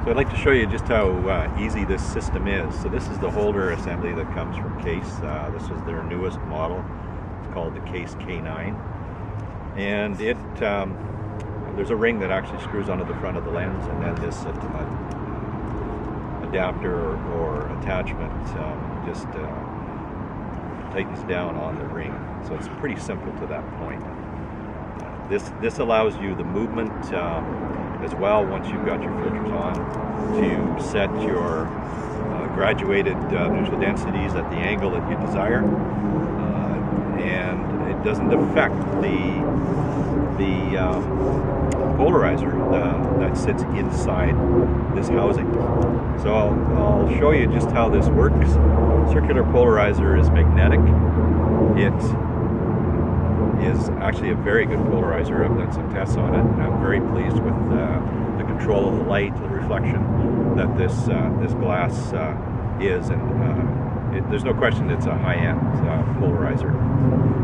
So I'd like to show you just how easy this system is. So this is the holder assembly that comes from Kase. This is their newest model. It's called the Kase K9. And there's a ring that actually screws onto the front of the lens, and then this adapter or attachment just tightens down on the ring. So it's pretty simple to that point. This allows you the movement as well, once you've got your filters on, to set your graduated neutral densities at the angle that you desire, and it doesn't affect the polarizer that sits inside this housing. So I'll show you just how this works. Circular polarizer is magnetic. It is actually a very good polarizer. I've done some tests on it, and I'm very pleased with the control of the light, the reflection that this glass is, and there's no question it's a high-end polarizer.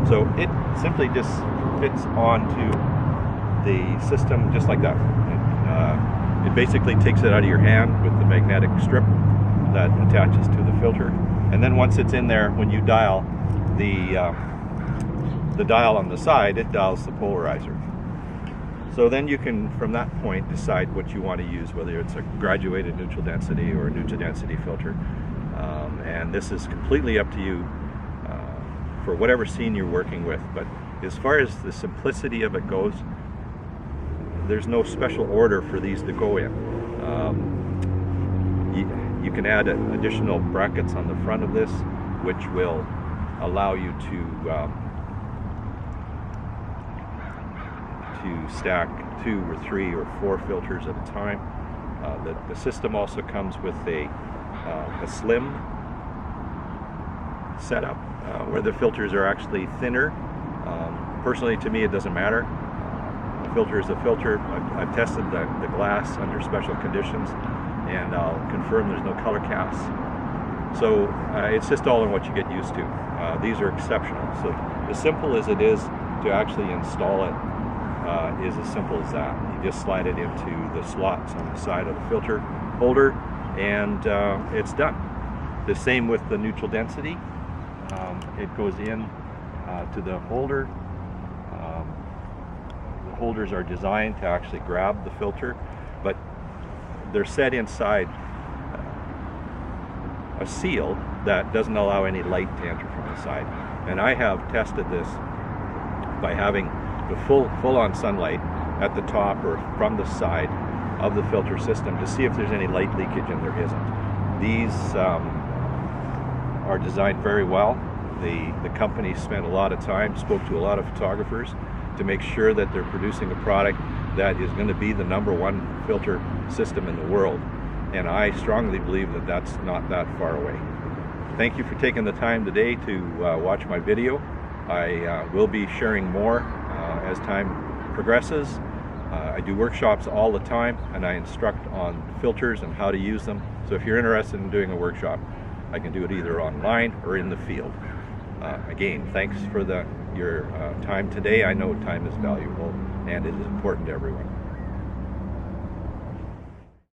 So it simply just fits onto the system just like that. It basically takes it out of your hand with the magnetic strip that attaches to the filter, and then once it's in there, when you dial the dial on the side, it dials the polarizer. So then you can, from that point, decide what you want to use, whether it's a graduated neutral density or a neutral density filter. And this is completely up to you for whatever scene you're working with. But as far as the simplicity of it goes, there's no special order for these to go in. You can add additional brackets on the front of this, which will allow you to stack 2 or 3 or 4 filters at a time. The system also comes with a slim setup where the filters are actually thinner. Personally, to me, it doesn't matter. A filter is a filter. I've tested the glass under special conditions, and I'll confirm there's no color casts. So it's just all in what you get used to. These are exceptional. So as simple as it is to actually install it, is as simple as that. You just slide it into the slots on the side of the filter holder, and it's done. The same with the neutral density. It goes in to the holder. The holders are designed to actually grab the filter, but they're set inside a seal that doesn't allow any light to enter from the side. And I have tested this by having the full-on sunlight at the top or from the side of the filter system to see if there's any light leakage, and there isn't. These are designed very well. The company spent a lot of time, spoke to a lot of photographers to make sure that they're producing a product that is going to be the #1 filter system in the world. And I strongly believe that that's not that far away. Thank you for taking the time today to watch my video. I will be sharing more as time progresses. I do workshops all the time, and I instruct on filters and how to use them. So if you're interested in doing a workshop, I can do it either online or in the field. Again, thanks for your time today. I know time is valuable, and it is important to everyone.